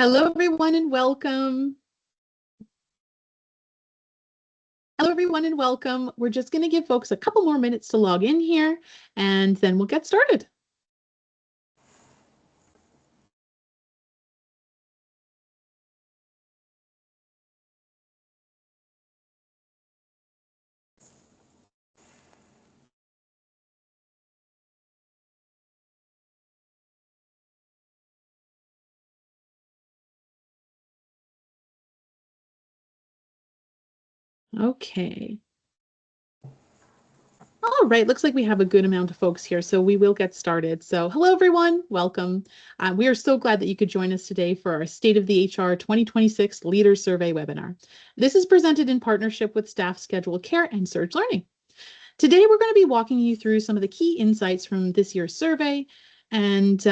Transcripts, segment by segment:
Hello, everyone, and welcome. Hello, everyone, and welcome. We're just going to give folks a couple more minutes to log in here, and then we'll get started. Okay. All right, looks like we have a good amount of folks here, so we will get started. So hello, everyone. Welcome. We are so glad that you could join us today for our State of the HR 2026 Leader Survey webinar. This is presented in partnership with Staff Schedule Care and Surge Learning. Today, we're going to be walking you through some of the key insights from this year's survey, and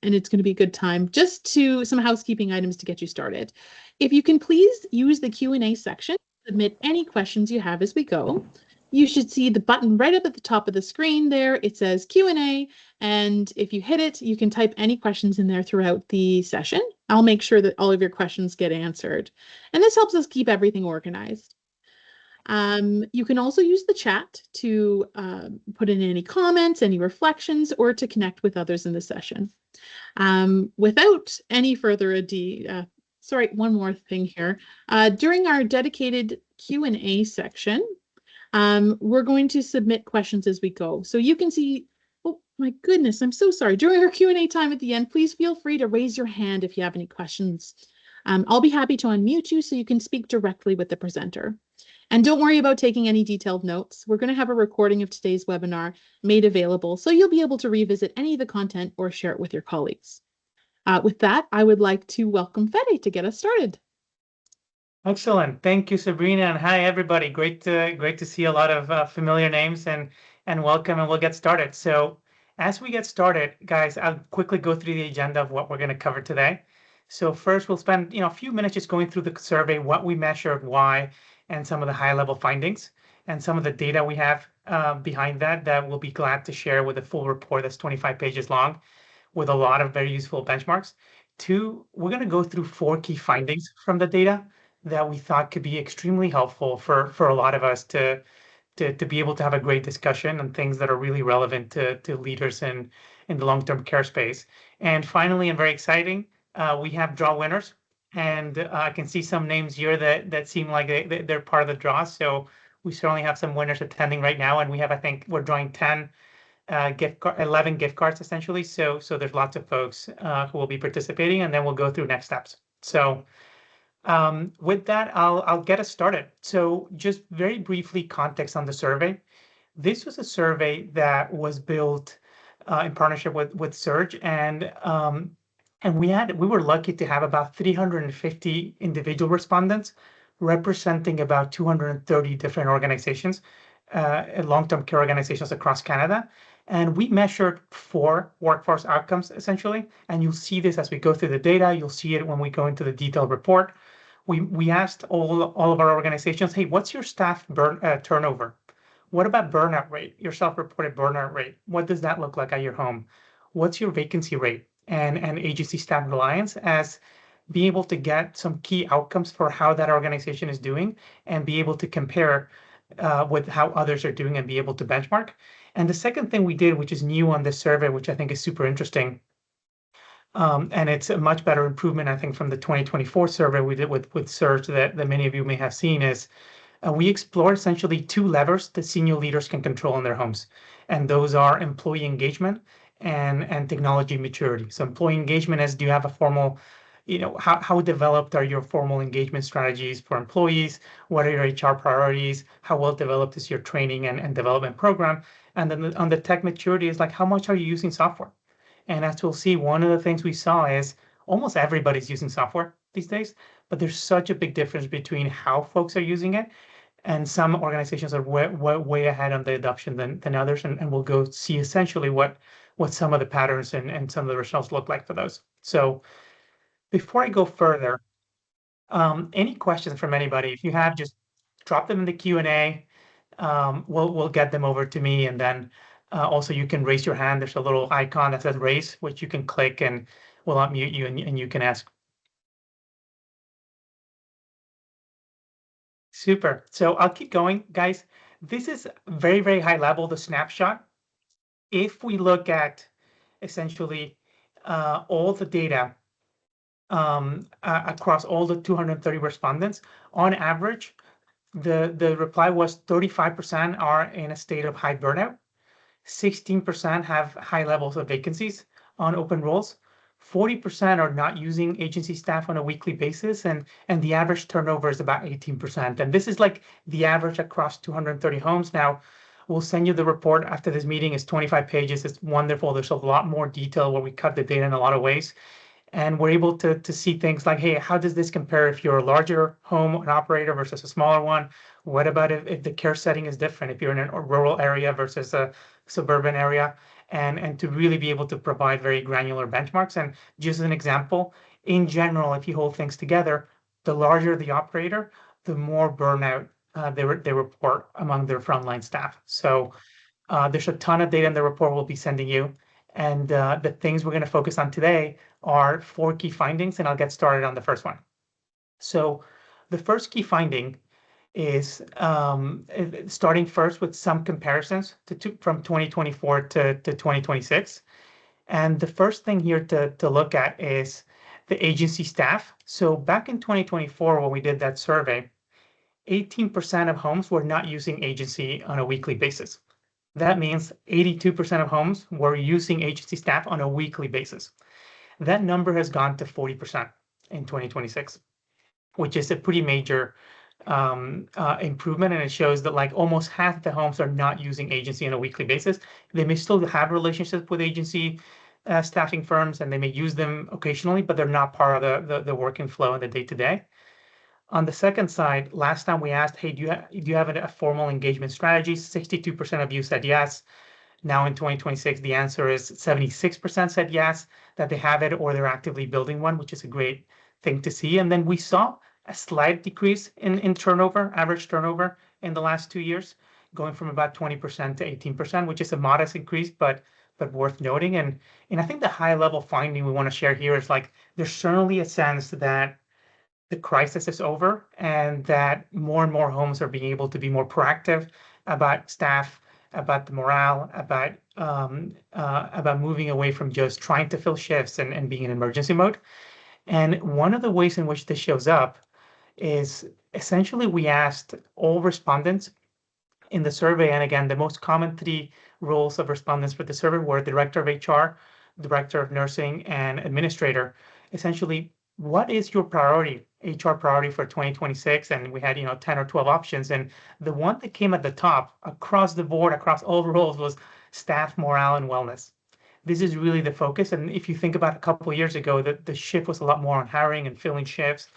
it's going to be a good time. Just to some housekeeping items to get you started. If you can please use the Q&A section, submit any questions you have as we go. You should see the button right up at the top of the screen there. It says Q&A, and if you hit it, you can type any questions in there throughout the session. I'll make sure that all of your questions get answered. And this helps us keep everything organized. You can also use the chat to put in any comments, any reflections, or to connect with others in the session. Without any further ado, sorry, one more thing here. During our dedicated Q&A section, we're going to submit questions as we go. So you can see, oh my goodness, I'm so sorry. During our Q&A time at the end, please feel free to raise your hand if you have any questions. I'll be happy to unmute you so you can speak directly with the presenter. And don't worry about taking any detailed notes. We're going to have a recording of today's webinar made available, so you'll be able to revisit any of the content or share it with your colleagues. With that, I would like to welcome Fede to get us started. Excellent. Thank you, Sabrina. And hi, everybody. Great to see a lot of familiar names and welcome, and we'll get started. So as we get started, guys, I'll quickly go through the agenda of what we're going to cover today. So first, we'll spend a few minutes just going through the survey, what we measured, why, and some of the high-level findings, and some of the data we have behind that we'll be glad to share with a full report that's 25 pages long with a lot of very useful benchmarks. Two, we're going to go through 4 key findings from the data that we thought could be extremely helpful for a lot of us to be able to have a great discussion on things that are really relevant to leaders in the long-term care space. And finally, and very exciting, we have draw winners. And I can see some names here that seem like they're part of the draw. So we certainly have some winners attending right now. And we have, I think, we're drawing 11 gift cards essentially. So there's lots of folks who will be participating, and then we'll go through next steps. So with that, I'll get us started. So just very briefly, context on the survey. This was a survey that was built in partnership with Surge, and we were lucky to have about 350 individual respondents representing about 230 different organizations, long-term care organizations across Canada. And we measured 4 workforce outcomes essentially, and you'll see this as we go through the data. You'll see it when we go into the detailed report. We asked all of our organizations, hey, what's your staff turnover? What about burnout rate, your self-reported burnout rate? What does that look like at your home? What's your vacancy rate and agency staff reliance, as being able to get some key outcomes for how that organization is doing and be able to compare with how others are doing and be able to benchmark. And the second thing we did, which is new on this survey, which I think is super interesting, and it's a much better improvement, I think, from the 2024 survey we did with Surge that many of you may have seen, is we explore essentially 2 levers that senior leaders can control in their homes. And those are employee engagement and technology maturity. So employee engagement is, do you have a formal, how developed are your formal engagement strategies for employees? What are your HR priorities? How well developed is your training and development program? And then on the tech maturity is like, how much are you using software? And as we'll see, one of the things we saw is almost everybody's using software these days, but there's such a big difference between how folks are using it. And some organizations are way ahead on the adoption than others. And we'll go see essentially what some of the patterns and some of the results look like for those. So before I go further, any questions from anybody? If you have, just drop them in the Q&A. We'll get them over to me, and then also you can raise your hand. There's a little icon that says raise, which you can click, and we'll unmute you, and you can ask Super. So I'll keep going, guys. This is very, very high level, the snapshot. If we look at essentially all the data across all the 230 respondents, on average, the reply was 35% are in a state of high burnout, 16% have high levels of vacancies on open roles, 40% are not using agency staff on a weekly basis, and the average turnover is about 18%. And this is like the average across 230 homes. Now, we'll send you the report after this meeting. It's 25 pages. It's wonderful. There's a lot more detail where we cut the data in a lot of ways. And we're able to see things like, hey, how does this compare if you're a larger home an operator versus a smaller one? What about if the care setting is different, if you're in a rural area versus a suburban area? And to really be able to provide very granular benchmarks. And just as an example, in general, if you hold things together, the larger the operator, the more burnout they report among their frontline staff. So there's a ton of data in the report we'll be sending you. And the things we're going to focus on today are 4 key findings, and I'll get started on the first one. So the first key finding is starting first with some comparisons from 2024 to 2026. And the first thing here to look at is the agency staff. So back in 2024, when we did that survey, 18% of homes were not using agency on a weekly basis. That means 82% of homes were using agency staff on a weekly basis. That number has gone to 40% in 2026, which is a pretty major improvement. And it shows that like almost half the homes are not using agency on a weekly basis. They may still have relationships with agency staffing firms, and they may use them occasionally, but they're not part of the working flow in the day-to-day. On the second side, last time we asked, hey, do you have a formal engagement strategy? 62% of you said yes. Now in 2026, the answer is 76% said yes, that they have it or they're actively building one, which is a great thing to see. And then we saw a slight decrease in turnover, average turnover in the last 2 years, going from about 20% to 18%, which is a modest increase, but worth noting. And I think the high level finding we want to share here is like, there's certainly a sense that the crisis is over and that more and more homes are being able to be more proactive about staff, about the morale, about moving away from just trying to fill shifts and being in emergency mode. And one of the ways in which this shows up is essentially we asked all respondents in the survey, and again, the most common 3 roles of respondents for the survey were director of HR, director of nursing, and administrator. Essentially, what is your priority, HR priority for 2026? And we had 10 or 12 options, and the one that came at the top across the board, across all roles, was staff morale and wellness. This is really the focus. And if you think about a couple of years ago, the shift was a lot more on hiring and filling shifts,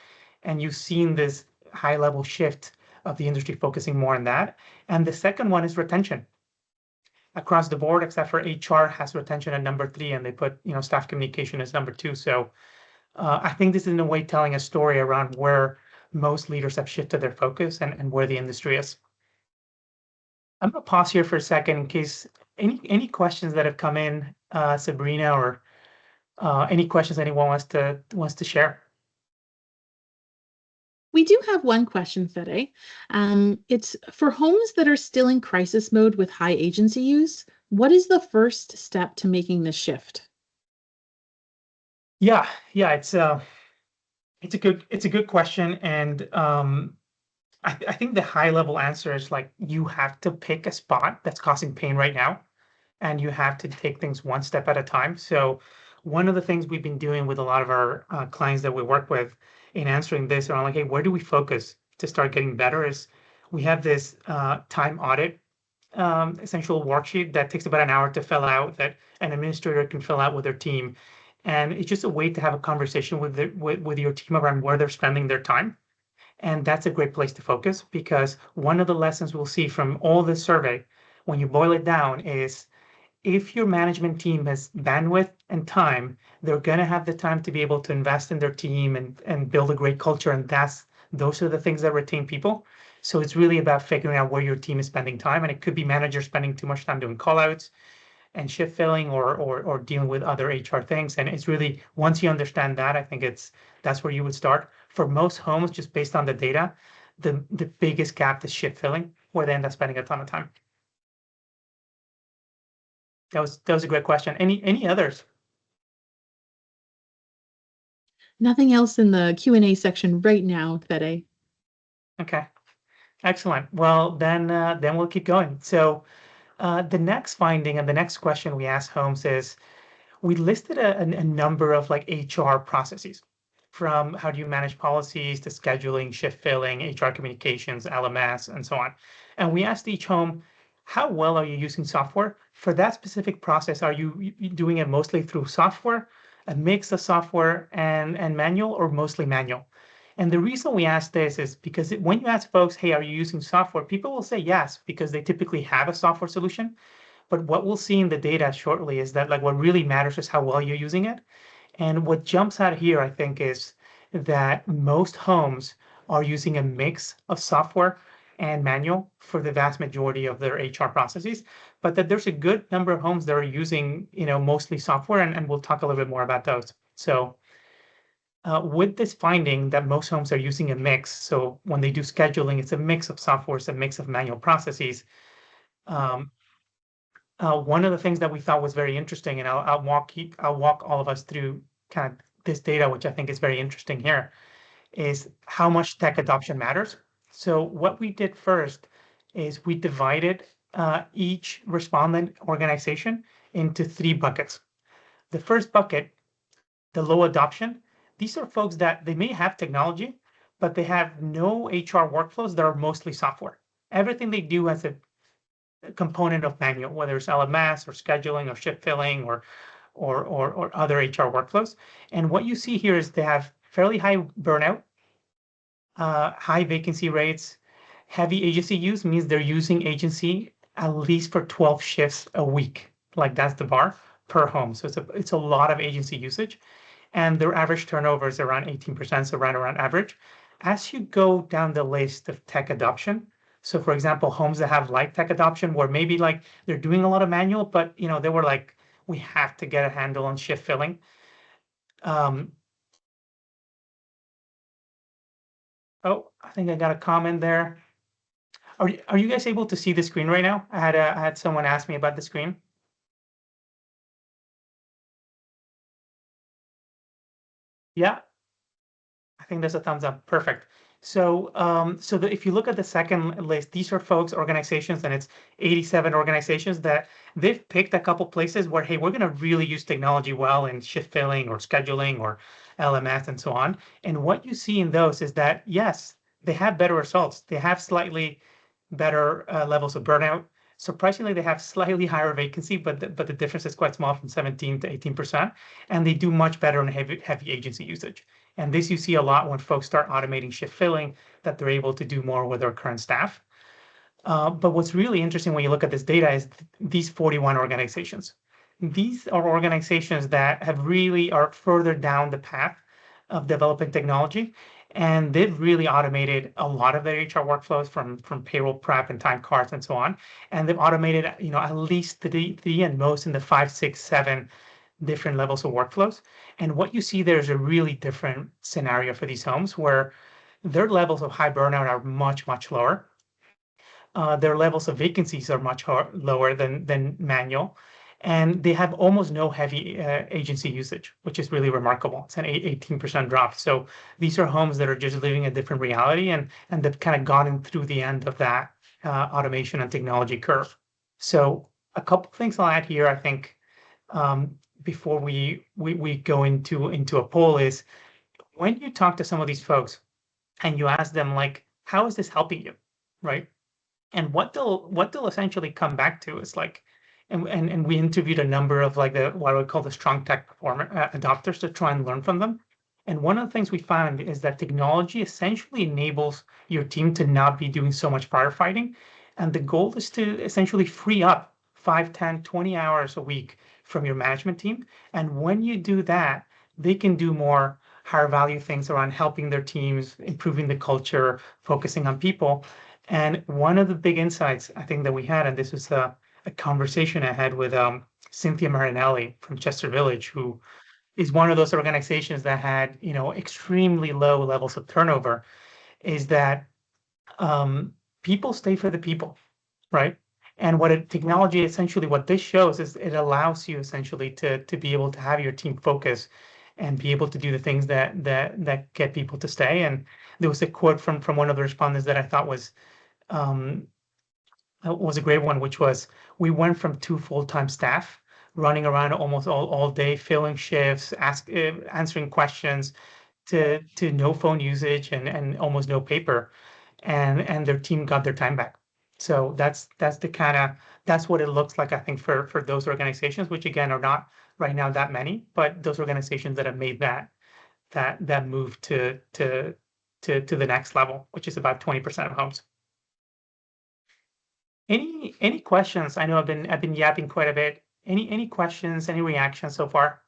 and you've seen this high level shift of the industry focusing more on that. And the second one is retention. Across the board, except for HR has retention at number 3, and they put staff communication as number 2. So I think this is in a way telling a story around where most leaders have shifted their focus and where the industry is. I'm going to pause here for a second in case any questions that have come in, Sabrina, or any questions anyone wants to share. We do have one question, Fede. It's for homes that are still in crisis mode with high agency use. What is the first step to making this shift? Yeah, it's a good question, and I think the high level answer is like you have to pick a spot that's causing pain right now, and you have to take things one step at a time. So one of the things we've been doing with a lot of our clients that we work with in answering this around like, hey, where do we focus to start getting better? Is we have this time audit essential worksheet that takes about an hour to fill out, that an administrator can fill out with their team. And it's just a way to have a conversation with your team around where they're spending their time. And that's a great place to focus, because one of the lessons we'll see from all this survey, when you boil it down, is if your management team has bandwidth and time, they're going to have the time to be able to invest in their team and build a great culture. And those are the things that retain people. So it's really about figuring out where your team is spending time. And it could be managers spending too much time doing callouts and shift filling or dealing with other HR things. And it's really, once you understand that, I think that's where you would start. For most homes, just based on the data, the biggest gap is shift filling, where they end up spending a ton of time. That was a great question. Any others? Nothing else in the Q&A section right now, Fede. Okay, excellent. Well, then we'll keep going. So the next finding and the next question we asked homes is, we listed a number of like HR processes, from how do you manage policies to scheduling, shift filling, HR communications, LMS, and so on. And we asked each home, how well are you using software? For that specific process, are you doing it mostly through software, a mix of software and manual, or mostly manual? And the reason we ask this is because when you ask folks, hey, are you using software? People will say yes, because they typically have a software solution. But what we'll see in the data shortly is that like what really matters is how well you're using it. And what jumps out here, I think, is that most homes are using a mix of software and manual for the vast majority of their HR processes, but that there's a good number of homes that are using, mostly software, and we'll talk a little bit more about those. So with this finding that most homes are using a mix, so when they do scheduling, it's a mix of software, it's a mix of manual processes. Um, one of the things that we thought was very interesting, and I'll walk all of us through kind of this data, which I think is very interesting here, is how much tech adoption matters. So what we did first is we divided each respondent organization into 3 buckets. The first bucket, the low adoption, these are folks that they may have technology, but they have no HR workflows that are mostly software. Everything they do has a component of manual, whether it's LMS or scheduling or shift filling or other HR workflows. And what you see here is they have fairly high burnout, high vacancy rates. Heavy agency use means they're using agency at least for 12 shifts a week. Like that's the bar per home. So it's a lot of agency usage. And their average turnover is around 18%, so right around average. As you go down the list of tech adoption, so for example, homes that have light tech adoption, where maybe like they're doing a lot of manual, but they were like, we have to get a handle on shift filling. Oh, I think I got a comment there. Are you guys able to see the screen right now? I had someone ask me about the screen. Yeah, I think there's a thumbs up. Perfect. So, if you look at the second list, these are folks, organizations, and it's 87 organizations that they've picked a couple places where, hey, we're going to really use technology well in shift filling or scheduling or LMS and so on. And what you see in those is that, yes, they have better results. They have slightly better levels of burnout. Surprisingly, they have slightly higher vacancy, but the difference is quite small, from 17 to 18%. And they do much better on heavy agency usage. And this you see a lot when folks start automating shift filling, that they're able to do more with their current staff. But what's really interesting when you look at this data is these 41 organizations. These are organizations that have really are further down the path of developing technology, and they've really automated a lot of their HR workflows, from payroll prep and time cards and so on. And they've automated, at least three and most in the 5, 6, 7 different levels of workflows. And what you see there is a really different scenario for these homes, where their levels of high burnout are much, much lower. Their levels of vacancies are much lower than manual, and they have almost no heavy agency usage, which is really remarkable. It's an 18% drop. So these are homes that are just living a different reality, and they've kind of gotten through the end of that automation and technology curve. So a couple things I'll add here, I think, before we go into a poll, is when you talk to some of these folks and you ask them, like, how is this helping you, right? And what they'll essentially come back to is like, and we interviewed a number of like the what I would call the strong tech performer adopters to try and learn from them. And one of the things we found is that technology essentially enables your team to not be doing so much firefighting. And the goal is to essentially free up 5, 10, 20 hours a week from your management team. And when you do that, they can do more higher value things around helping their teams, improving the culture, focusing on people. And one of the big insights I think that we had, and this was a conversation I had with Cynthia Marinelli from Chester Village, who is one of those organizations that had, extremely low levels of turnover, is that people stay for the people, right? And technology essentially, what this shows is it allows you essentially to be able to have your team focus and be able to do the things that get people to stay. And there was a quote from one of the respondents that I thought um, was a great one, which was, we went from 2 full-time staff running around almost all day, filling shifts, answering questions, to no phone usage and almost no paper, and their team got their time back. So that's the kind of that's what it looks like, I think, for those organizations, which again are not right now that many, but those organizations that have made that move to the next level, which is about 20% of homes. Any questions? I know I've been yapping quite a bit. Any questions, any reactions so far?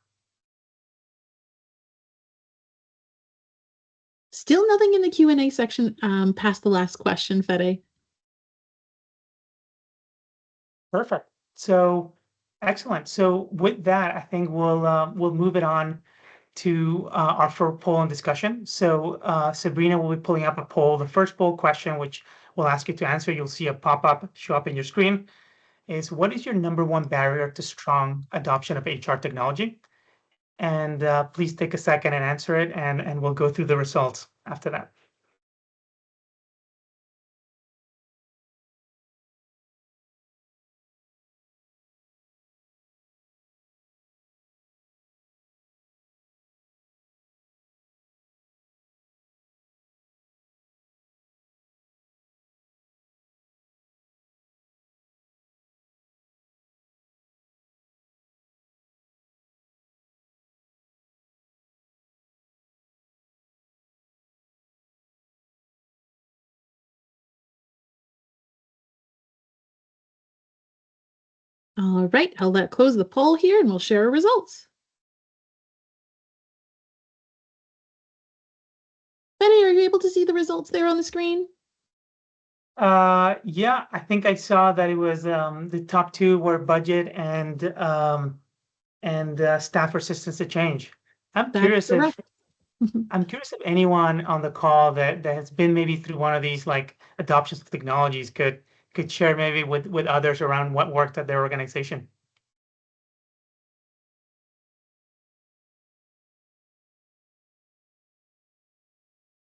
Still nothing in the Q&A section past the last question, Fede. Perfect. So excellent. So with that, I think we'll move it on to our first poll and discussion. So Sabrina will be pulling up a poll. The first poll question, which we'll ask you to answer, you'll see a pop-up show up in your screen, is, what is your number one barrier to strong adoption of HR technology? And please take a second and answer it, and we'll go through the results after that. All right, I'll close the poll here and we'll share our results. Fede, are you able to see the results there on the screen? Yeah, I think I saw that it was the top two were budget and staff resistance to change. I'm That's curious if correct. I'm curious if anyone on the call that has been maybe through one of these like adoptions of technologies could share maybe with others around what worked at their organization.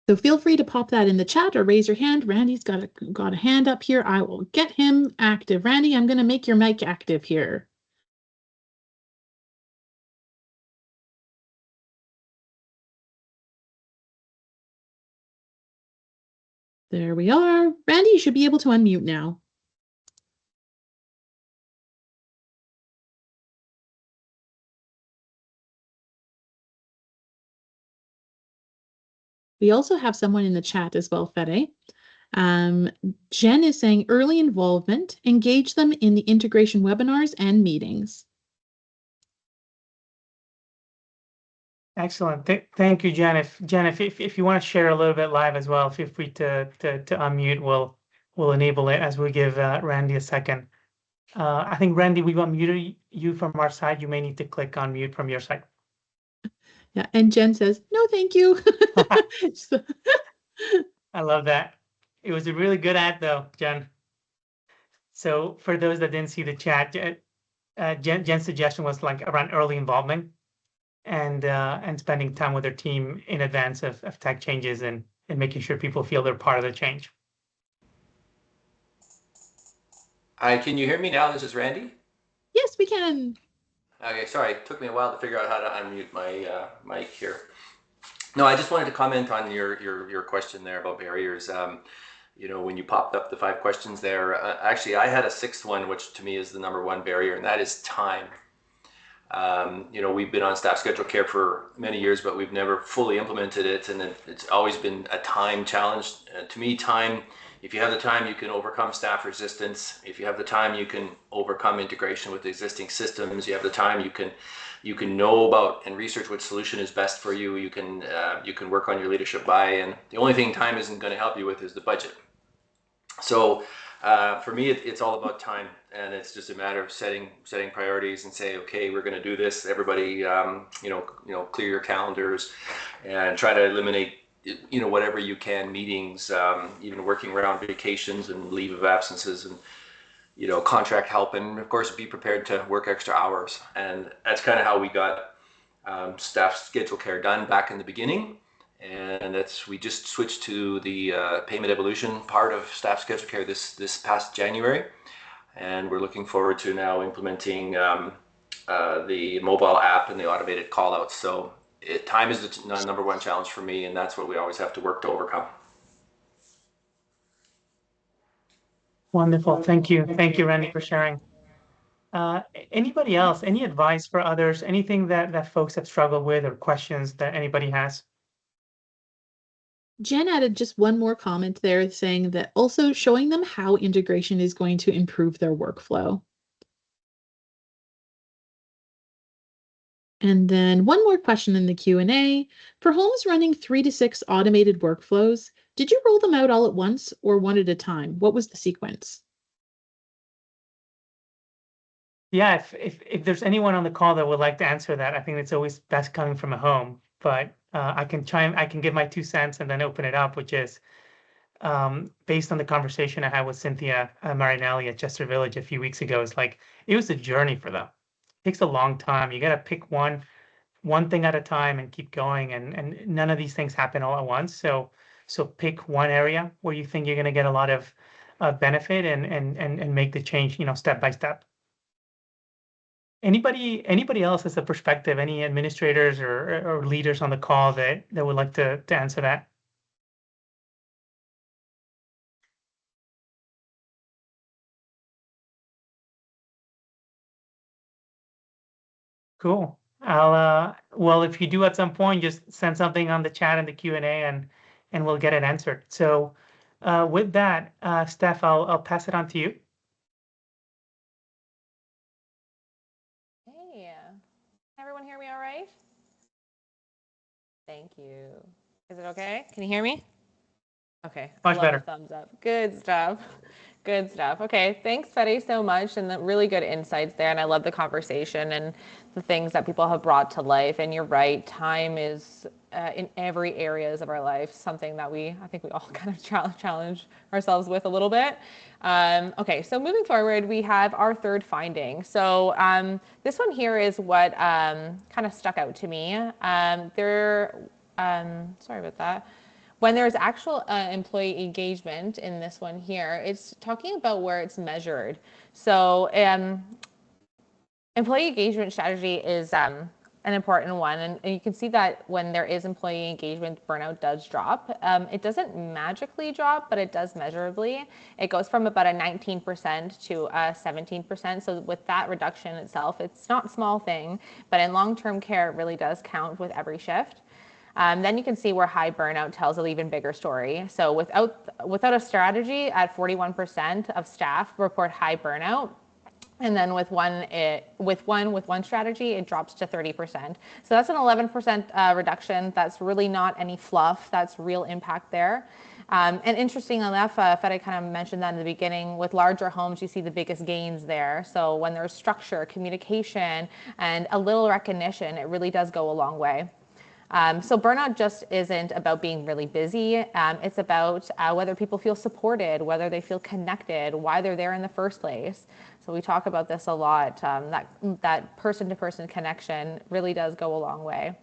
So feel free to pop that in the chat or raise your hand. Randy's got a hand up here. I will get him active. Randy, I'm going to make your mic active here. There we are. Randy, you should be able to unmute now. We also have someone in the chat as well, Fede. Jen is saying early involvement, engage them in the integration webinars and meetings. Excellent. Thank you, Jen. If you want to share a little bit live as well, feel free to unmute. We'll enable it as we give Randy a second. I think, Randy, we've unmuted you from our side. You may need to click on mute from your side. Yeah, and Jen says, no, thank you. So, I love that. It was a really good ad, though, Jen. So for those that didn't see the chat, Jen's suggestion was like around early involvement and spending time with their team in advance of tech changes and making sure people feel they're part of the change. Hi, can you hear me now? This is Randy. yes, we can. Okay, sorry, it took me a while to figure out how to unmute my mic here. No, I just wanted to comment on your question there about barriers. You know, when you popped up the 5 questions there, actually I had a 6th one, which to me is the number one barrier, and that is time. You know, we've been on staff schedule care for many years, but we've never fully implemented it, and it's always been a time challenge. To me, time, if you have the time, you can overcome staff resistance. If you have the time, you can overcome integration with existing systems. You have the time, you can know about and research what solution is best for you. You can work on your leadership buy-in. The only thing time isn't going to help you with is the budget. So for me, it's all about time, and it's just a matter of setting priorities and say, okay, we're going to do this. Everybody, you know, clear your calendars and try to eliminate whatever you can, meetings, even working around vacations and leave of absences, and contract help, and of course be prepared to work extra hours. And that's kind of how we got staff schedule care done back in the beginning. And we just switched to the payment evolution part of staff schedule care this past January, and we're looking forward to now implementing the mobile app and the automated call outs. So time is the number one challenge for me, and that's what we always have to work to overcome. Wonderful. Thank you. Thank you, Randy, for sharing. Anybody else, any advice for others, anything that folks have struggled with or questions that anybody has? Jen added just one more comment there saying that also showing them how integration is going to improve their workflow. And then one more question in the Q&A. For homes running 3 to 6 automated workflows, did you roll them out all at once or one at a time? What was the sequence? Yeah, if there's anyone on the call that would like to answer that, I think it's always best coming from a home. But I can give my 2 cents and then open it up, which is based on the conversation I had with Cynthia Marinelli at Chester Village a few weeks ago. It's like it was a journey for them. It takes a long time. You got to pick one thing at a time and keep going, and none of these things happen all at once. So pick one area where you think you're going to get a lot of benefit and make the change, step by step. Anybody else has a perspective? Any administrators or leaders on the call that would like to answer that? Cool. Well, if you do at some point, just send something on the chat and the Q&A, and we'll get it answered. So with that, Steph, I'll pass it on to you. Hey, everyone hear me all right? Thank you. Is it okay? Can you hear me? Okay. Much better. Thumbs up. Good stuff. Good stuff. Okay. Thanks, Fede, so much. And the really good insights there. And I love the conversation and the things that people have brought to life. And you're right. Time is in every areas of our life, something that I think we all kind of challenge ourselves with a little bit. Okay. So moving forward, we have our third finding. So this one here is what kind of stuck out to me. Sorry about that. When there's actual employee engagement in this one here, it's talking about where it's measured. So employee engagement strategy is an important one. And you can see that when there is employee engagement, burnout does drop. It doesn't magically drop, but it does measurably. It goes from about a 19% to a 17%. So with that reduction itself, it's not a small thing, but in long-term care, it really does count with every shift. Then you can see where high burnout tells an even bigger story. So without a strategy, at 41% of staff report high burnout. And then with one strategy, it drops to 30%. So that's an 11% reduction. That's really not any fluff. That's real impact there. And interesting enough, Fede kind of mentioned that in the beginning, with larger homes, you see the biggest gains there. So when there's structure, communication, and a little recognition, it really does go a long way. So burnout just isn't about being really busy. It's about whether people feel supported, whether they feel connected, why they're there in the first place. So we talk about this a lot. That person-to-person connection really does go a long way.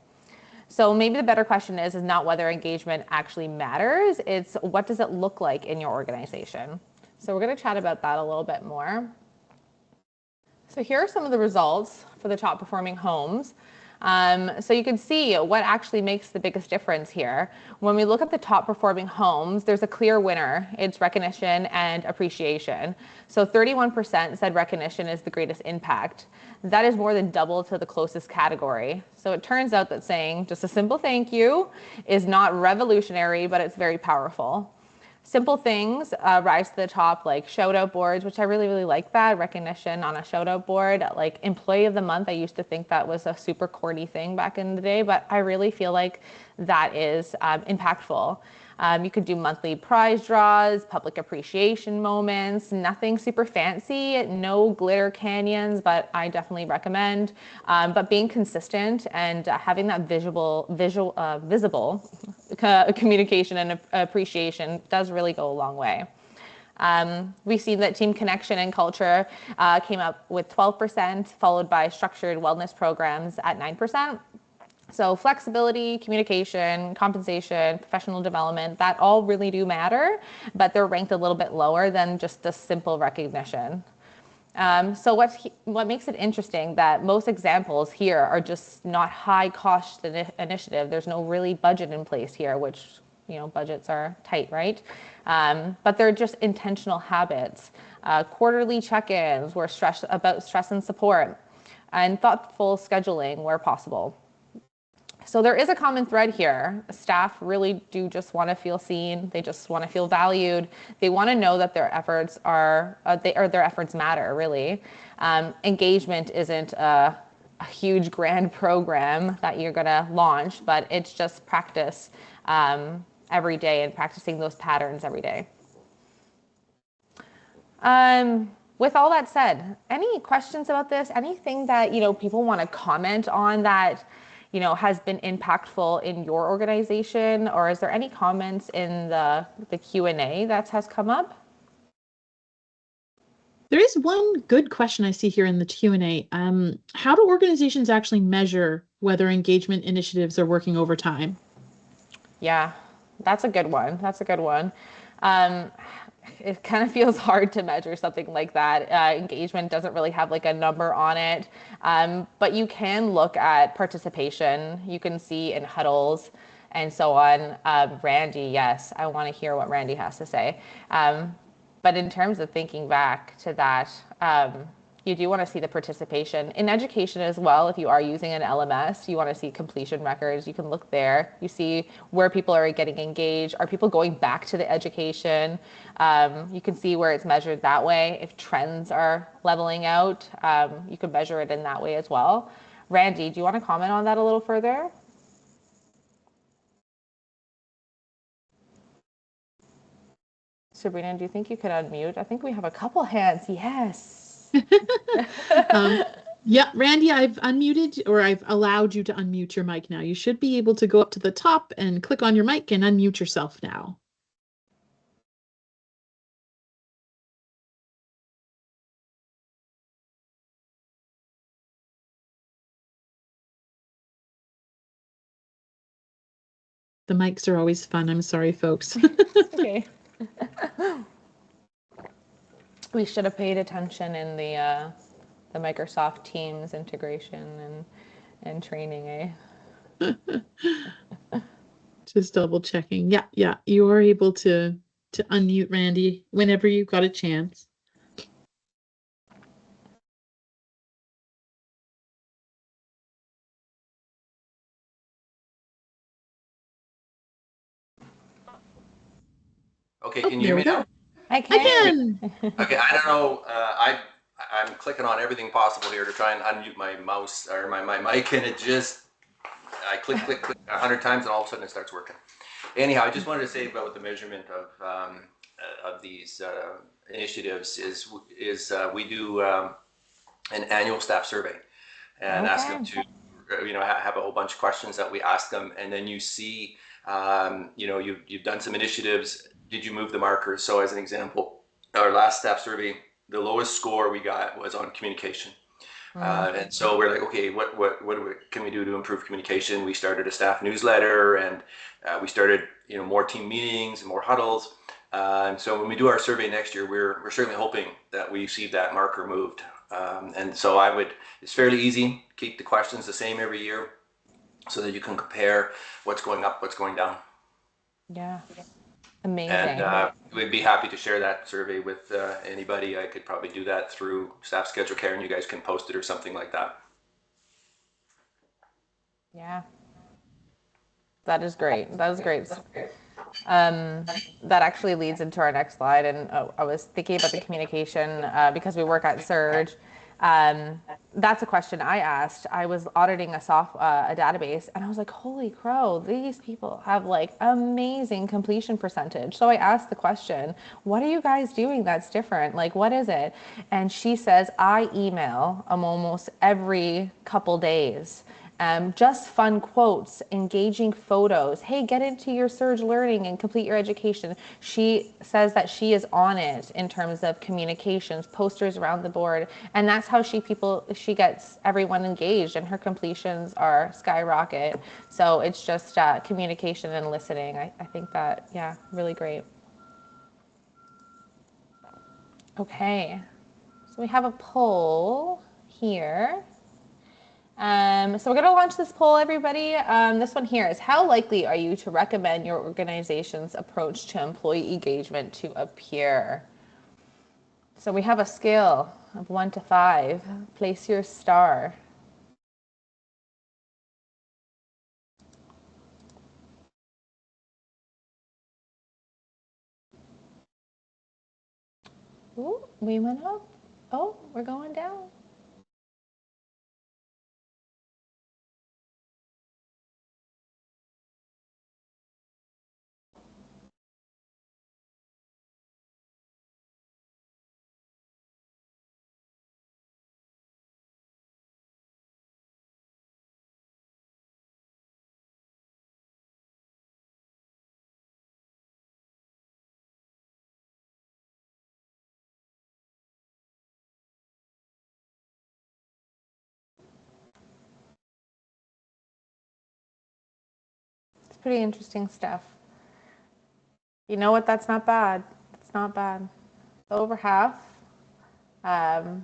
So maybe the better question is not whether engagement actually matters. It's what does it look like in your organization? So we're going to chat about that a little bit more. So here are some of the results for the top performing homes. So you can see what actually makes the biggest difference here. When we look at the top performing homes, there's a clear winner. It's recognition and appreciation. So 31% said recognition is the greatest impact. That is more than double to the closest category. So it turns out that saying just a simple thank you is not revolutionary, but it's very powerful. Simple things rise to the top, like shout out boards, which I really, really like that recognition on a shout out board. Like employee of the month, I used to think that was a super corny thing back in the day, but I really feel like that is impactful. You could do monthly prize draws, public appreciation moments, nothing super fancy, no glitter canyons, but I definitely recommend. But being consistent and having that visible communication and appreciation does really go a long way. We see that team connection and culture came up with 12%, followed by structured wellness programs at 9%. So flexibility, communication, compensation, professional development, that all really do matter, but they're ranked a little bit lower than just the simple recognition. So what makes it interesting that most examples here are just not high cost initiative. There's no really budget in place here, which, budgets are tight, right? But they're just intentional habits. Quarterly check-ins where about stress and support, and thoughtful scheduling where possible. So there is a common thread here. Staff really do just want to feel seen. They just want to feel valued. They want to know that their efforts their efforts matter, really. Engagement isn't a huge grand program that you're going to launch, but it's just practice every day and practicing those patterns every day. With all that said, any questions about this? Anything that, people want to comment on that has been impactful in your organization, or is there any comments in the Q&A that has come up? There is one good question I see here in the Q&A. How do organizations actually measure whether engagement initiatives are working over time? Yeah, that's a good one. It kind of feels hard to measure something like that. Engagement doesn't really have like a number on it, but you can look at participation. You can see in huddles and so on. Randy, yes, I want to hear what Randy has to say. But in terms of thinking back to that, you do want to see the participation. In education as well, if you are using an LMS, you want to see completion records. You can look there. You see where people are getting engaged. Are people going back to the education? You can see where it's measured that way. If trends are leveling out, you can measure it in that way as well. Randy, do you want to comment on that a little further? Sabrina, do you think you could unmute? I think we have a couple hands. Yes. Yeah, Randy, I've unmuted, or I've allowed you to unmute your mic now. You should be able to go up to the top and click on your mic and unmute yourself now. The mics are always fun. I'm sorry, folks. Okay. We should have paid attention in the Microsoft Teams integration and training, Just double checking. Yeah, you are able to unmute Randy whenever you got a chance. Okay, can you hear me now? I can. Okay, I don't know. I'm clicking on everything possible here to try and unmute my mouse or my mic, and I click 100 times, and all of a sudden it starts working. Anyhow, I just wanted to say about the measurement of these initiatives is we do an annual staff survey and ask them to have a whole bunch of questions that we ask them, and then you see you've done some initiatives. Did you move the markers? So as an example, our last staff survey, the lowest score we got was on communication. And so we're like, okay, what can we do to improve communication? We started a staff newsletter, and we started more team meetings and more huddles. And so when we do our survey next year, we're certainly hoping that we see that marker moved. And so it's fairly easy. Keep the questions the same every year so that you can compare what's going up, what's going down. Yeah. Amazing. And we'd be happy to share that survey with anybody. I could probably do that through Staff Schedule Care, and you guys can post it or something like that. Yeah. That is great. That actually leads into our next slide. And I was thinking about the communication because we work at Surge. that's a question I asked. I was auditing a database, and I was like, holy crow, these people have like amazing completion percentage. So I asked the question, what are you guys doing that's different? Like, what is it? And she says, I email almost every couple days. Just fun quotes, engaging photos. Hey, get into your Surge Learning and complete your education. She says that she is on it in terms of communications, posters around the board, and that's how she gets everyone engaged, and her completions are skyrocket. So it's just communication and listening. I think that, yeah, really great. Okay, so we have a poll here. So we're going to launch this poll, everybody. This one here is, how likely are you to recommend your organization's approach to employee engagement to a peer? So we have a scale of 1 to 5. Place your star. Ooh, we went up. Oh, we're going down. It's pretty interesting stuff. You know what? That's not bad. It's not bad. Over half. And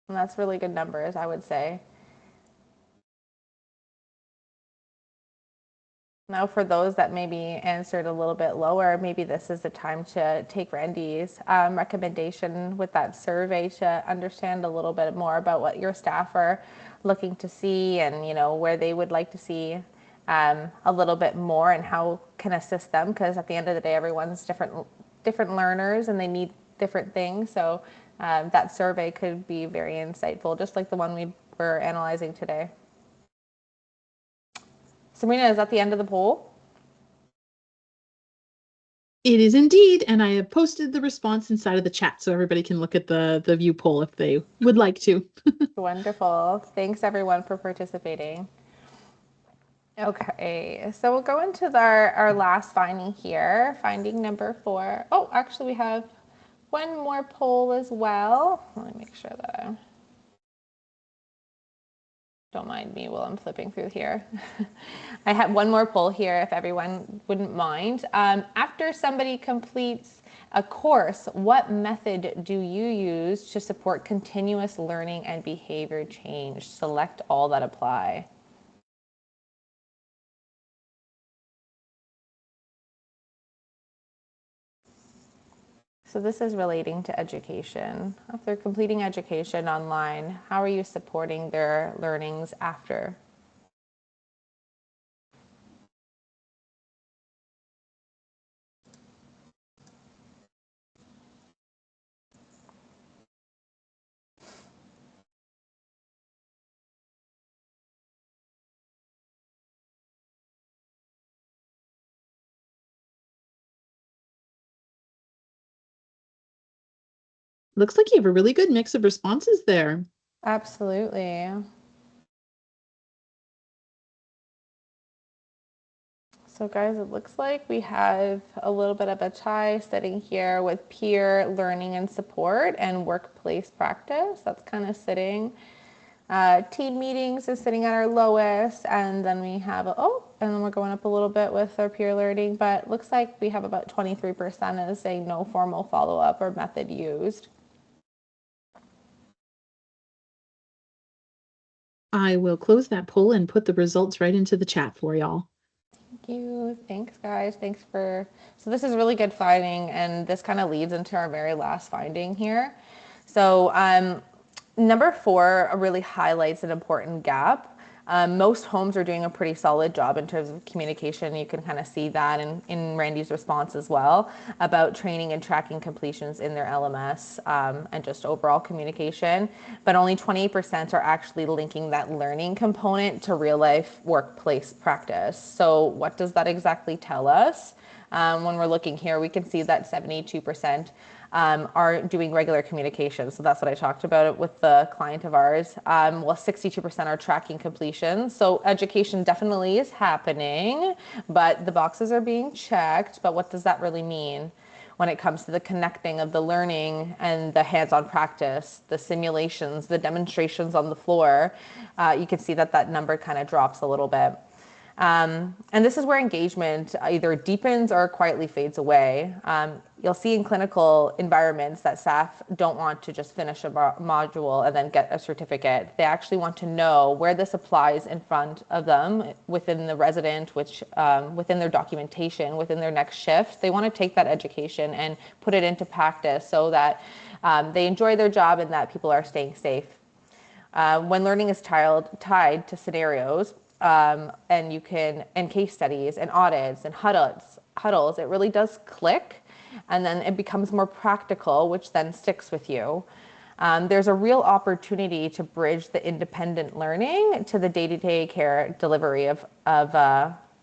that's really good numbers, I would say. Now, for those that maybe answered a little bit lower, maybe this is the time to take Randy's recommendation with that survey to understand a little bit more about what your staff are looking to see, and where they would like to see a little bit more, and how can assist them, because at the end of the day, everyone's different learners and they need different things. So that survey could be very insightful, just like the one we were analyzing today. Sabrina, is that the end of the poll? It is indeed, and I have posted the response inside of the chat so everybody can look at the view poll if they would like to. Wonderful. Thanks everyone for participating. Okay, so we'll go into our last finding here, finding number 4. Oh, actually we have one more poll as well. Let me make sure that I don't mind me while I'm flipping through here. I have one more poll here, if everyone wouldn't mind. After somebody completes a course, what method do you use to support continuous learning and behavior change? Select all that apply. So this is relating to education. If they're completing education online, how are you supporting their learnings after? Looks like you have a really good mix of responses there. Absolutely. So guys, it looks like we have a little bit of a tie sitting here with peer learning and support and workplace practice. That's kind of sitting. Team meetings is sitting at our lowest, and then we have, and then we're going up a little bit with our peer learning, but looks like we have about 23% as saying no formal follow-up or method used. I will close that poll and put the results right into the chat for y'all. Thank you. Thanks, guys. So this is really good finding, and this kind of leads into our very last finding here. So number 4 really highlights an important gap. Most homes are doing a pretty solid job in terms of communication. You can kind of see that in Randy's response as well about training and tracking completions in their LMS and just overall communication. But only 20% are actually linking that learning component to real life workplace practice. So what does that exactly tell us? When we're looking here, we can see that 72% are doing regular communication. So that's what I talked about with the client of ours. Well, 62% are tracking completion. So education definitely is happening, but the boxes are being checked. But what does that really mean when it comes to the connecting of the learning and the hands-on practice, the simulations, the demonstrations on the floor? You can see that that number kind of drops a little bit. And this is where engagement either deepens or quietly fades away. You'll see in clinical environments that staff don't want to just finish a module and then get a certificate. They actually want to know where this applies in front of them within the resident, within their documentation, within their next shift. They want to take that education and put it into practice so that they enjoy their job and that people are staying safe. When learning is tied to scenarios, and case studies and audits and huddles, it really does click, and then it becomes more practical, which then sticks with you. There's a real opportunity to bridge the independent learning to the day-to-day care delivery of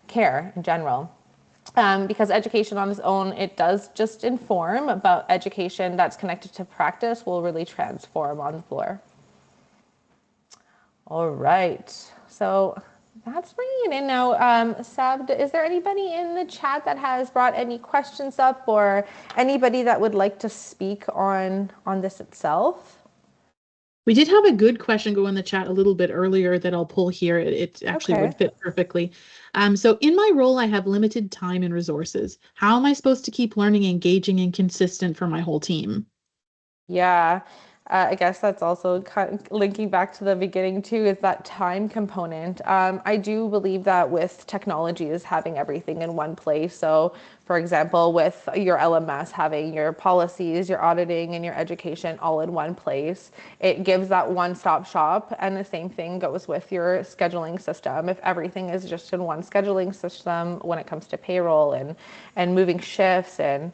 care in general. Because education on its own, it does just inform, but education that's connected to practice will really transform on the floor. All right, so that's bringing it in now. Sab, is there anybody in the chat that has brought any questions up, or anybody that would like to speak on this itself? We did have a good question go in the chat a little bit earlier that I'll pull here. It actually would fit perfectly. So in my role, I have limited time and resources. How am I supposed to keep learning, engaging, and consistent for my whole team? Yeah. I guess that's also kind of linking back to the beginning too, is that time component. I do believe that with technology is having everything in one place. So for example, with your LMS, having your policies, your auditing, and your education all in one place, it gives that one-stop shop. And the same thing goes with your scheduling system. If everything is just in one scheduling system when it comes to payroll and moving shifts and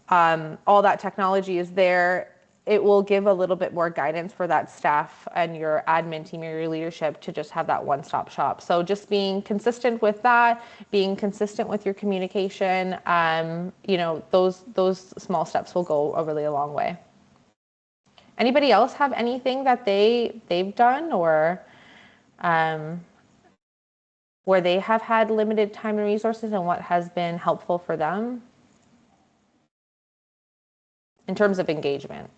all that technology is there, it will give a little bit more guidance for that staff and your admin team or your leadership to just have that one-stop shop. So just being consistent with that, being consistent with your communication, those small steps will go a really long way. Anybody else have anything that they've done or where they have had limited time and resources and what has been helpful for them in terms of engagement?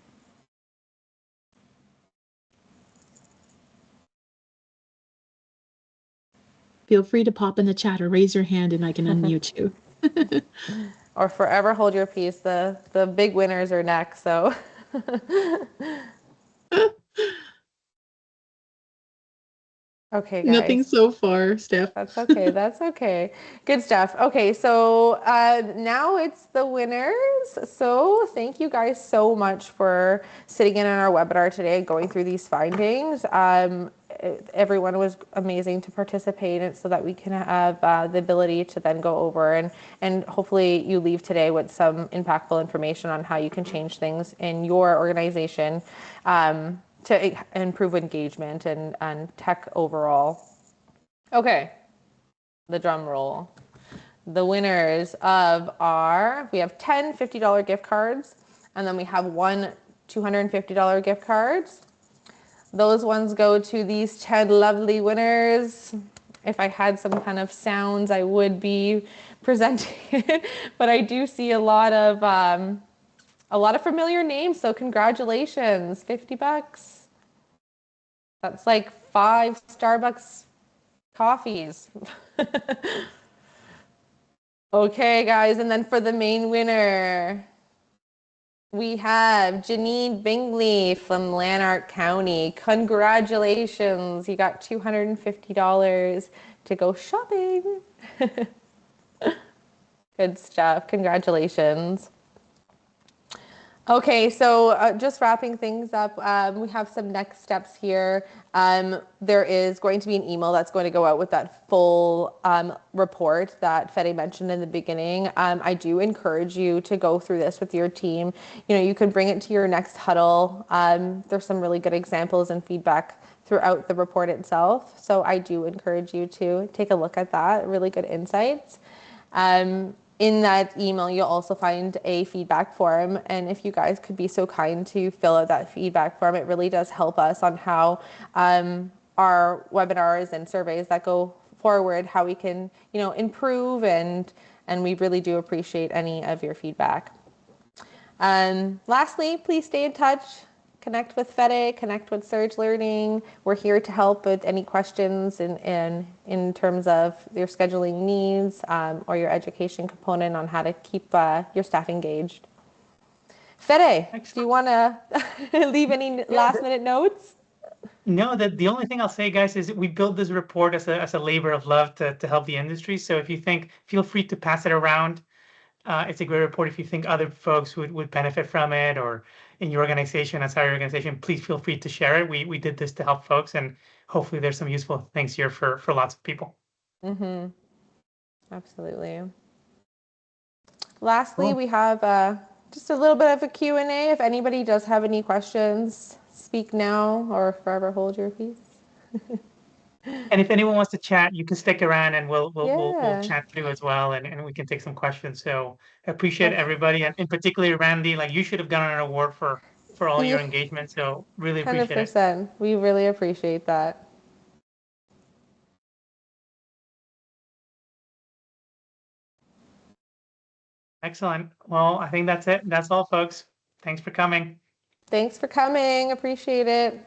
Feel free to pop in the chat or raise your hand and I can unmute you. Or forever hold your peace. The big winners are next, so. Okay, guys. Nothing so far, Steph. That's okay. That's okay. Good stuff. Okay, so now it's the winners. So thank you guys so much for sitting in on our webinar today, going through these findings. Everyone was amazing to participate in so that we can have the ability to then go over and hopefully you leave today with some impactful information on how you can change things in your organization to improve engagement and tech overall. Okay, the drum roll. The winners of we have 10 $50 gift cards, and then we have one $250 gift cards. Those ones go to these 10 lovely winners. If I had some kind of sounds, I would be presenting it, but I do see a lot of familiar names, so congratulations, $50. That's like 5 Starbucks coffees. Okay, guys, and then for the main winner, we have Janine Bingley from Lanark County. Congratulations, you got $250 to go shopping. Good stuff, congratulations. Okay, so just wrapping things up, we have some next steps here. There is going to be an email that's going to go out with that full report that Fede mentioned in the beginning. I do encourage you to go through this with your team. You know, you can bring it to your next huddle. There's some really good examples and feedback throughout the report itself. So I do encourage you to take a look at that. Really good insights. In that email, you'll also find a feedback form. And if you guys could be so kind to fill out that feedback form, it really does help us on how our webinars and surveys that go forward, how we can, you know, improve, and we really do appreciate any of your feedback. Lastly, please stay in touch. Connect with Fede, connect with Surge Learning. We're here to help with any questions in terms of your scheduling needs or your education component on how to keep your staff engaged. Fede, do you want to leave any last minute notes? No, the only thing I'll say, guys, is we built this report as a labor of love to help the industry. So if you think, feel free to pass it around. It's a great report. If you think other folks would benefit from it, or in your organization, outside your organization, please feel free to share it. We did this to help folks, and hopefully there's some useful things here for lots of people. Mm-hmm. Absolutely. Lastly, Cool. we have just a little bit of a Q&A. If anybody does have any questions, speak now or forever hold your peace. And if anyone wants to chat, you can stick around, and we'll Yeah. chat through as well, and we can take some questions. So I appreciate everybody, and in particular Randy. Like, you should have gotten an award for all your Yeah, engagement. So really appreciate it. 100%. We really appreciate that. Excellent. Well, I think that's it. That's all, folks. Thanks for coming. Thanks for coming. Appreciate it.